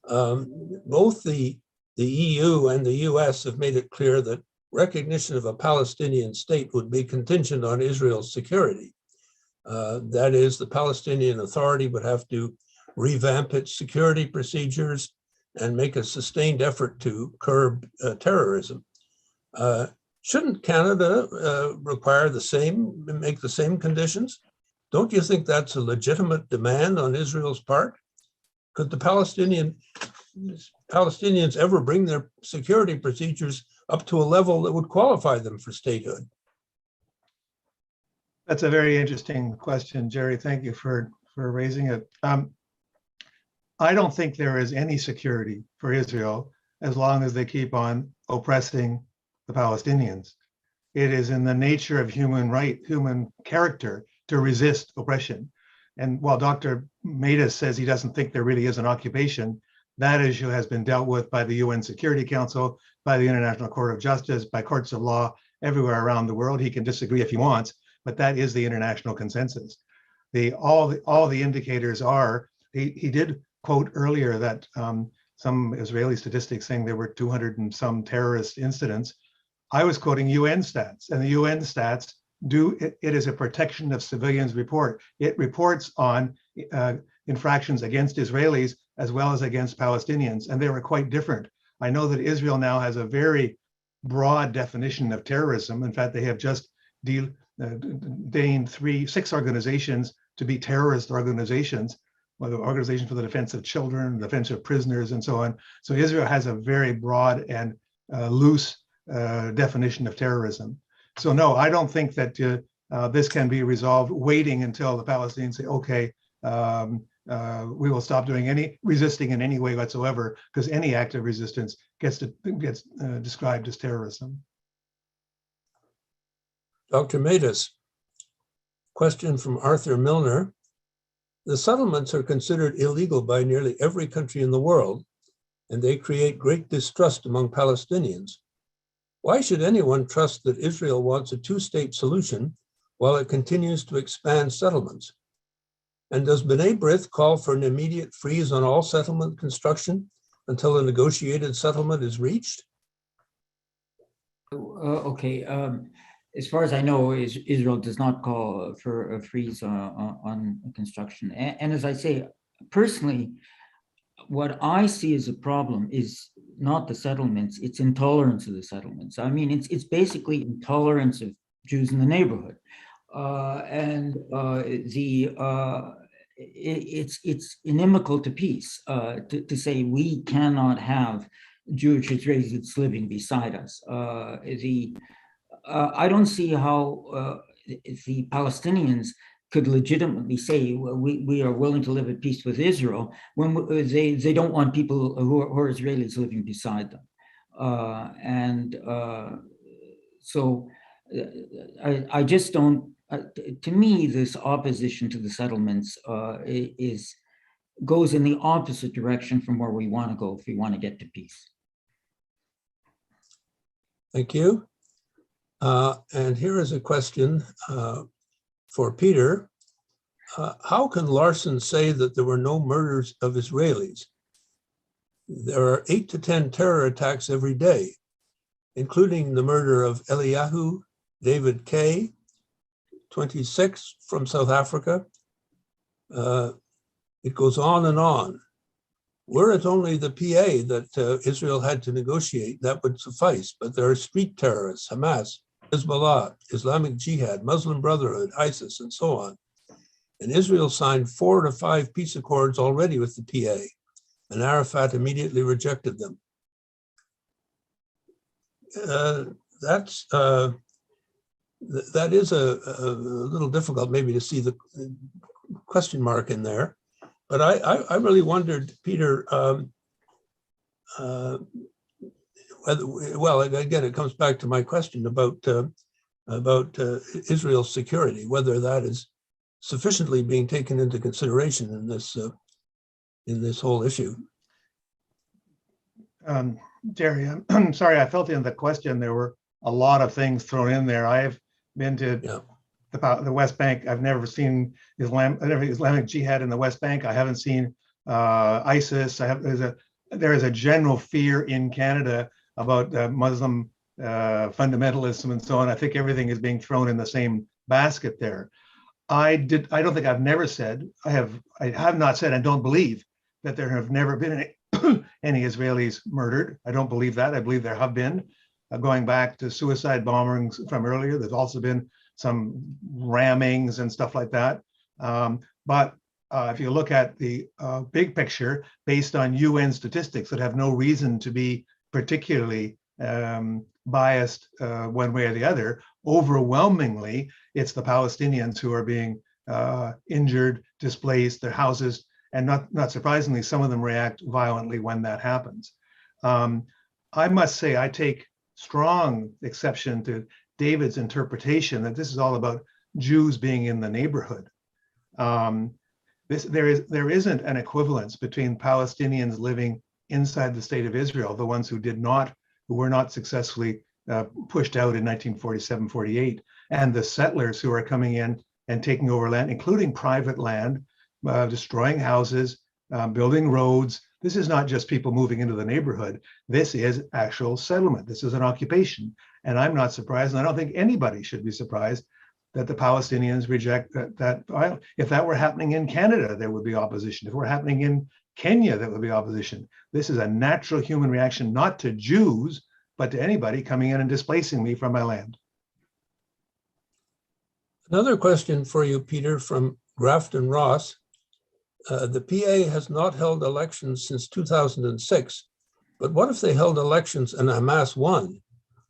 [SPEAKER 2] Both the EU and the US have made it clear that recognition of a Palestinian state would be contingent on Israel's security. That is, the Palestinian Authority would have to revamp its security procedures and make a sustained effort to curb terrorism. Shouldn't Canada require the same, make the same conditions? Don't you think that's a legitimate demand on Israel's part? Could the Palestinians ever bring their security procedures up to a level that would qualify them for statehood?
[SPEAKER 1] That's a very interesting question, Jerry. Thank you for raising it. I don't think there is any security for Israel as long as they keep on oppressing the Palestinians. It is in the nature of human character to resist oppression. And while Dr. Matus says he doesn't think there really is an occupation, that issue has been dealt with by the UN Security Council, by the International Court of Justice, by courts of law everywhere around the world. He can disagree if he wants, but that is the international consensus. All the indicators are, he did quote earlier that some Israeli statistics saying there were 200 and some terrorist incidents. I was quoting UN stats, and the UN stats it is a protection of civilians report. It reports on infractions against Israelis as well as against Palestinians, and they were quite different. I know that Israel now has a very broad definition of terrorism. In fact, they have just deigned 6 organizations to be terrorist organizations, well, the Organization for the Defense of Children, Defense of Prisoners, and so on. So Israel has a very broad and loose definition of terrorism. So no, I don't think that this can be resolved waiting until the Palestinians say, okay, we will stop doing resisting in any way whatsoever, because any act of resistance gets described as terrorism.
[SPEAKER 2] Dr. Matus, question from Arthur Milner. The settlements are considered illegal by nearly every country in the world, and they create great distrust among Palestinians. Why should anyone trust that Israel wants a 2-state solution while it continues to expand settlements? And does B'nai Brith call for an immediate freeze on all settlement construction until a negotiated settlement is reached?
[SPEAKER 4] Okay. As far as I know, Israel does not call for a freeze on construction. And as I say, personally, what I see as a problem is not the settlements, it's intolerance of the settlements. I mean, it's basically intolerance of Jews in the neighborhood. It's inimical to peace to say we cannot have Jewish Israelis living beside us. I don't see how the Palestinians could legitimately say we are willing to live at peace with Israel when they don't want people who are Israelis living beside them. So I just don't, to me, this opposition to the settlements goes in the opposite direction from where we want to go if we want to get to peace.
[SPEAKER 2] Thank you. And here is a question for Peter. How can Larson say that there were no murders of Israelis? There are 8 to 10 terror attacks every day. including the murder of Eliyahu David K., 26, from South Africa. It goes on and on. Were it only the PA that Israel had to negotiate, that would suffice. But there are street terrorists, Hamas, Hezbollah, Islamic Jihad, Muslim Brotherhood, ISIS, and so on. And Israel signed 4 to 5 peace accords already with the PA, and Arafat immediately rejected them. That is a little difficult maybe to see the question mark in there. But I really wondered, Peter, whether, well, again, it comes back to my question about Israel's security, whether that is sufficiently being taken into consideration in this whole issue.
[SPEAKER 1] Jerry, I'm sorry, I felt in the question there were a lot of things thrown in there. I've been to the West Bank. I've never seen Islamic Jihad in the West Bank. I haven't seen ISIS. There is a general fear in Canada about Muslim fundamentalism and so on. I think everything is being thrown in the same basket there. I don't think I've never said, I have not said and don't believe that there have never been any Israelis murdered. I don't believe that. I believe there have been. Going back to suicide bombings from earlier, there's also been some rammings and stuff like that. But if you look at the big picture, based on UN statistics that have no reason to be particularly biased one way or the other, overwhelmingly, it's the Palestinians who are being injured, displaced, their houses, and not surprisingly, some of them react violently when that happens. I must say, I take strong exception to David's interpretation that this is all about Jews being in the neighborhood. There isn't an equivalence between Palestinians living inside the state of Israel, the ones who were not successfully pushed out in 1947-48, and the settlers who are coming in and taking over land, including private land, destroying houses, building roads. This is not just people moving into the neighborhood. This is actual settlement. This is an occupation. And I'm not surprised, and I don't think anybody should be surprised that the Palestinians reject that. If that were happening in Canada, there would be opposition. If it were happening in Kenya, there would be opposition. This is a natural human reaction, not to Jews, but to anybody coming in and displacing me from my land.
[SPEAKER 2] Another question for you, Peter, from Grafton Ross. The PA has not held elections since 2006, but what if they held elections and Hamas won?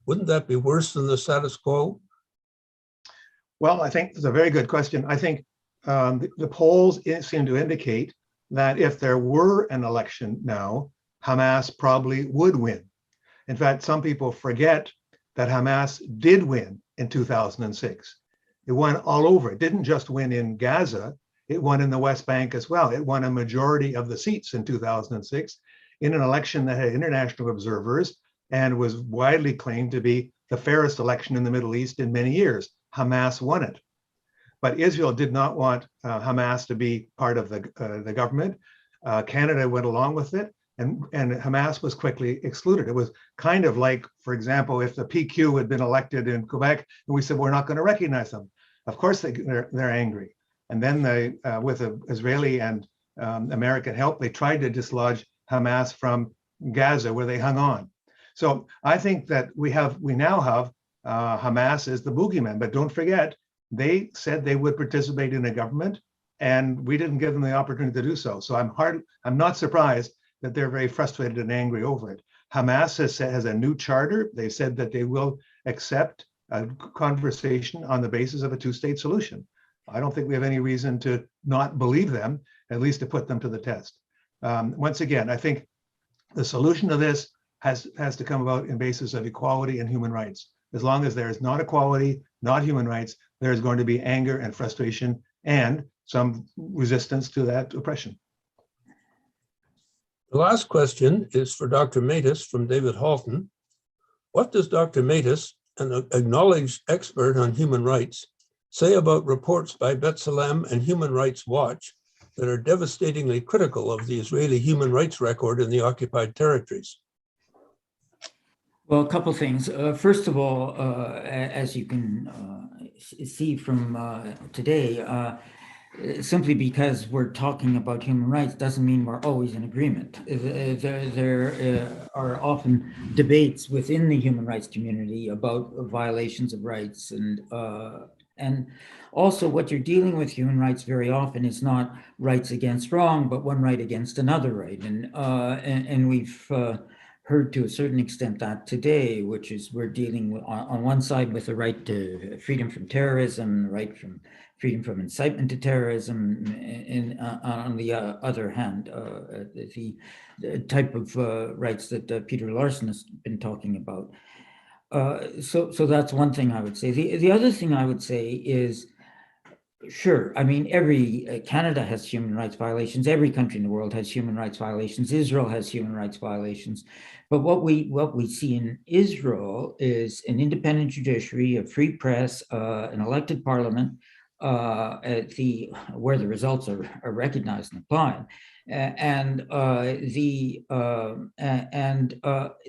[SPEAKER 2] Wouldn't that be worse than the status quo?
[SPEAKER 1] Well, I think it's a very good question. I think the polls seem to indicate that if there were an election now, Hamas probably would win. In fact, some people forget that Hamas did win in 2006. It won all over. It didn't just win in Gaza. It won in the West Bank as well. It won a majority of the seats in 2006 in an election that had international observers and was widely claimed to be the fairest election in the Middle East in many years. Hamas won it. But Israel did not want Hamas to be part of the government. Canada went along with it, and Hamas was quickly excluded. It was kind of like, for example, if the PQ had been elected in Quebec and we said, we're not going to recognize them. Of course, they're angry. And then they, with Israeli and American help, they tried to dislodge Hamas from Gaza, where they hung on. So I think that we now have Hamas as the boogeyman. But don't forget, they said they would participate in a government, and we didn't give them the opportunity to do so. So I'm not surprised that they're very frustrated and angry over it. Hamas has a new charter. They said that they will accept a conversation on the basis of a two-state solution. I don't think we have any reason to not believe them, at least to put them to the test. Once again, I think the solution to this has to come about in basis of equality and human rights. As long as there is not equality, not human rights, there is going to be anger and frustration and some resistance to that oppression.
[SPEAKER 2] The last question is for Dr. Matus from David Halton. What does Dr. Matus, an acknowledged expert on human rights, say about reports by B'Tselem and Human Rights Watch that are devastatingly critical of the Israeli human rights record in the occupied territories?
[SPEAKER 4] Well, a couple things. First of all, as you can see from today, simply because we're talking about human rights doesn't mean we're always in agreement. There are often debates within the human rights community about violations of rights, and also what you're dealing with human rights very often is not rights against wrong, but one right against another right, and we've heard to a certain extent that today, which is we're dealing with, on one side with the right to freedom from terrorism, right from freedom from incitement to terrorism, and on the other hand, the type of rights that Peter Larson has been talking about. So that's one thing I would say. The other thing I would say is, sure, I mean, Canada has human rights violations. Every country in the world has human rights violations. Israel has human rights violations. But what we see in Israel is an independent judiciary, a free press, an elected parliament, where the results are recognized and applied,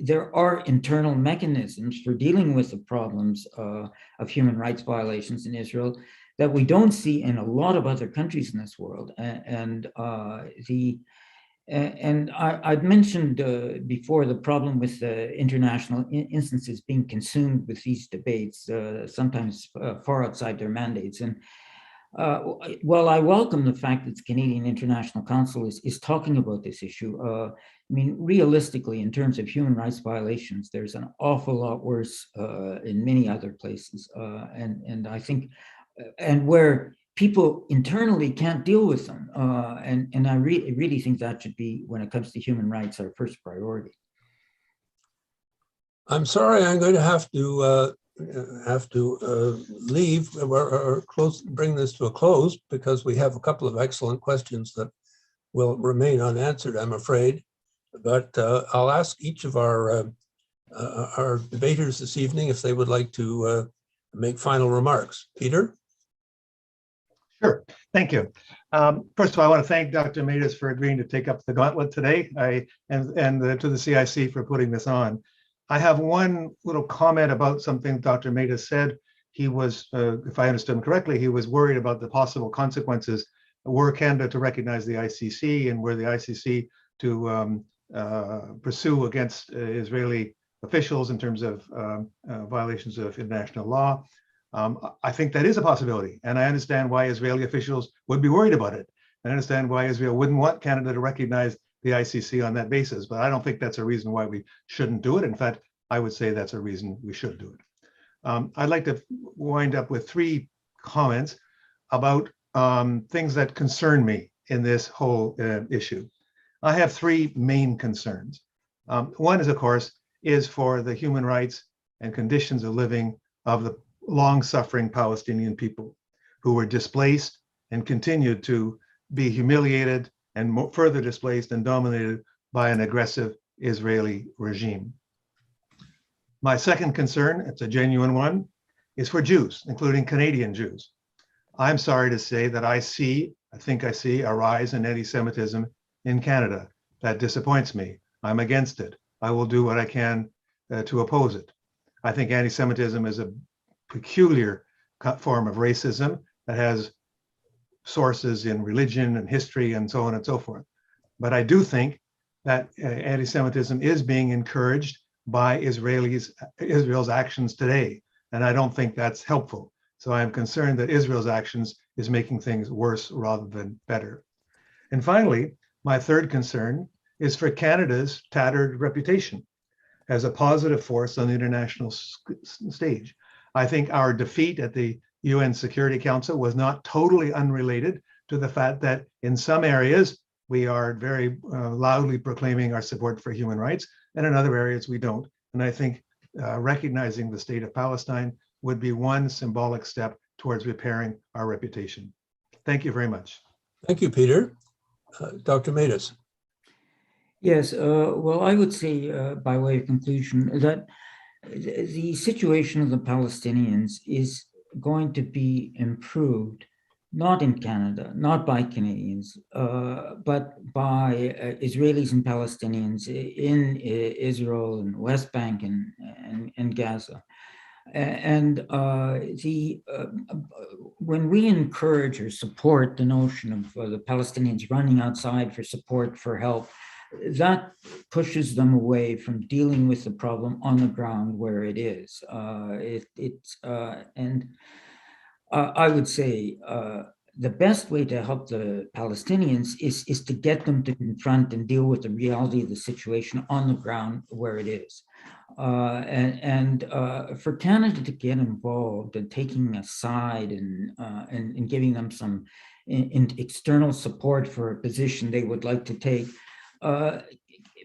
[SPEAKER 4] there are internal mechanisms for dealing with the problems of human rights violations in Israel that we don't see in a lot of other countries in this world. I'd mentioned before the problem with international instances being consumed with these debates, sometimes far outside their mandates. And while I welcome the fact that the Canadian International Council is talking about this issue, I mean, realistically, in terms of human rights violations, there's an awful lot worse in many other places. And I think, and where people internally can't deal with them. And I really think that should be, when it comes to human rights, our first priority.
[SPEAKER 2] I'm sorry, I'm going to have to leave or bring this to a close, because we have a couple of excellent questions that will remain unanswered, I'm afraid. But I'll ask each of our debaters this evening if they would like to make final remarks. Peter?
[SPEAKER 1] Sure, thank you. First of all, I want to thank Dr. Matus for agreeing to take up the gauntlet today, and to the CIC for putting this on. I have one little comment about something Dr. Matus said. He was, if I understood him correctly, he was worried about the possible consequences were Canada to recognize the ICC and were the ICC to pursue against Israeli officials in terms of violations of international law. I think that is a possibility, and I understand why Israeli officials would be worried about it. I understand why Israel wouldn't want Canada to recognize the ICC on that basis, but I don't think that's a reason why we shouldn't do it. In fact, I would say that's a reason we should do it. I'd like to wind up with 3 comments about things that concern me in this whole issue. I have 3 main concerns. One is, of course, is for the human rights and conditions of living of the long-suffering Palestinian people who were displaced and continued to be humiliated and further displaced and dominated by an aggressive Israeli regime. My second concern, it's a genuine one, is for Jews, including Canadian Jews. I'm sorry to say that I think I see a rise in anti-Semitism in Canada. That disappoints me. I'm against it. I will do what I can to oppose it. I think anti-Semitism is a peculiar form of racism that has sources in religion and history and so on and so forth. But I do think that anti-Semitism is being encouraged by Israel's actions today, and I don't think that's helpful. So I'm concerned that Israel's actions is making things worse rather than better. And finally, my third concern is for Canada's tattered reputation as a positive force on the international stage. I think our defeat at the UN Security Council was not totally unrelated to the fact that in some areas we are very loudly proclaiming our support for human rights, and in other areas we don't. And I think recognizing the State of Palestine would be one symbolic step towards repairing our reputation. Thank you very much.
[SPEAKER 2] Thank you, Peter. Dr. Matus.
[SPEAKER 4] Yes, well, I would say by way of conclusion that the situation of the Palestinians is going to be improved not in Canada, not by Canadians, but by Israelis and Palestinians in Israel and West Bank and Gaza. And when we encourage or support the notion of the Palestinians running outside for support, for help, that pushes them away from dealing with the problem on the ground where it is. I would say the best way to help the Palestinians is to get them to confront and deal with the reality of the situation on the ground where it is. For Canada to get involved and taking a side and giving them some external support for a position they would like to take,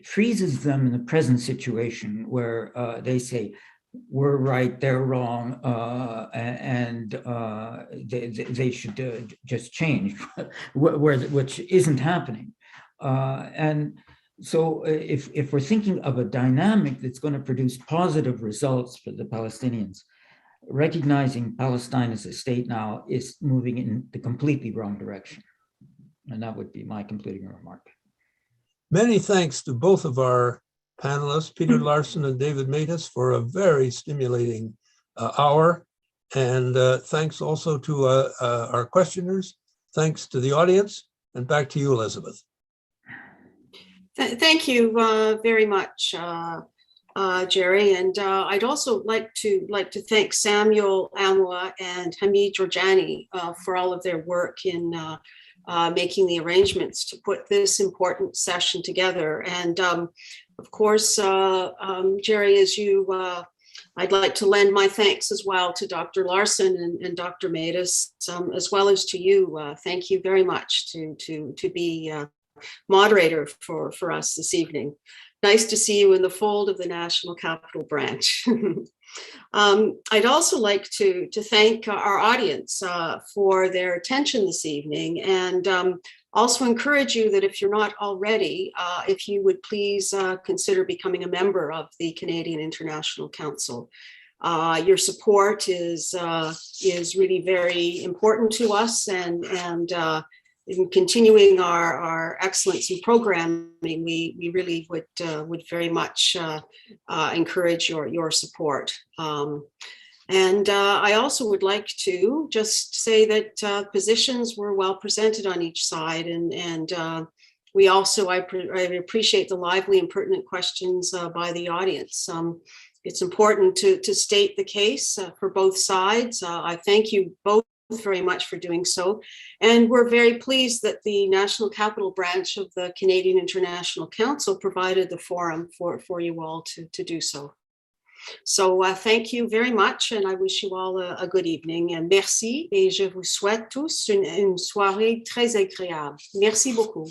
[SPEAKER 4] freezes them in the present situation where they say, we're right, they're wrong, and they should just change, which isn't happening. And so if we're thinking of a dynamic that's going to produce positive results for the Palestinians, recognizing Palestine as a state now is moving in the completely wrong direction. And that would be my concluding remark.
[SPEAKER 2] Many thanks to both of our panelists, Peter Larson and David Matus, for a very stimulating hour. And thanks also to our questioners. Thanks to the audience. And back to you, Elizabeth.
[SPEAKER 3] Thank you very much, Jerry. And I'd also like to thank Samuel Amwa and Hamid Georgiani for all of their work in making the arrangements to put this important session together. And of course, Jerry, as you, I'd like to lend my thanks as well to Dr. Larson and Dr. Matus, as well as to you. Thank you very much to be moderator for us this evening. Nice to see you in the fold of the National Capital Branch. I'd also like to thank our audience for their attention this evening, and also encourage you that if you're not already, if you would please consider becoming a member of the Canadian International Council. Your support is really very important to us, and in continuing our excellence in programming, we really would very much encourage your support. And I also would like to just say that positions were well presented on each side, and we also, I appreciate the lively and pertinent questions by the audience. It's important to state the case for both sides. I thank you both very much for doing so. And we're very pleased that the National Capital Branch of the Canadian International Council provided the forum for you all to do so. So thank you very much, and I wish you all a good evening. And merci, et je vous souhaite tous une soirée très agréable. Merci beaucoup.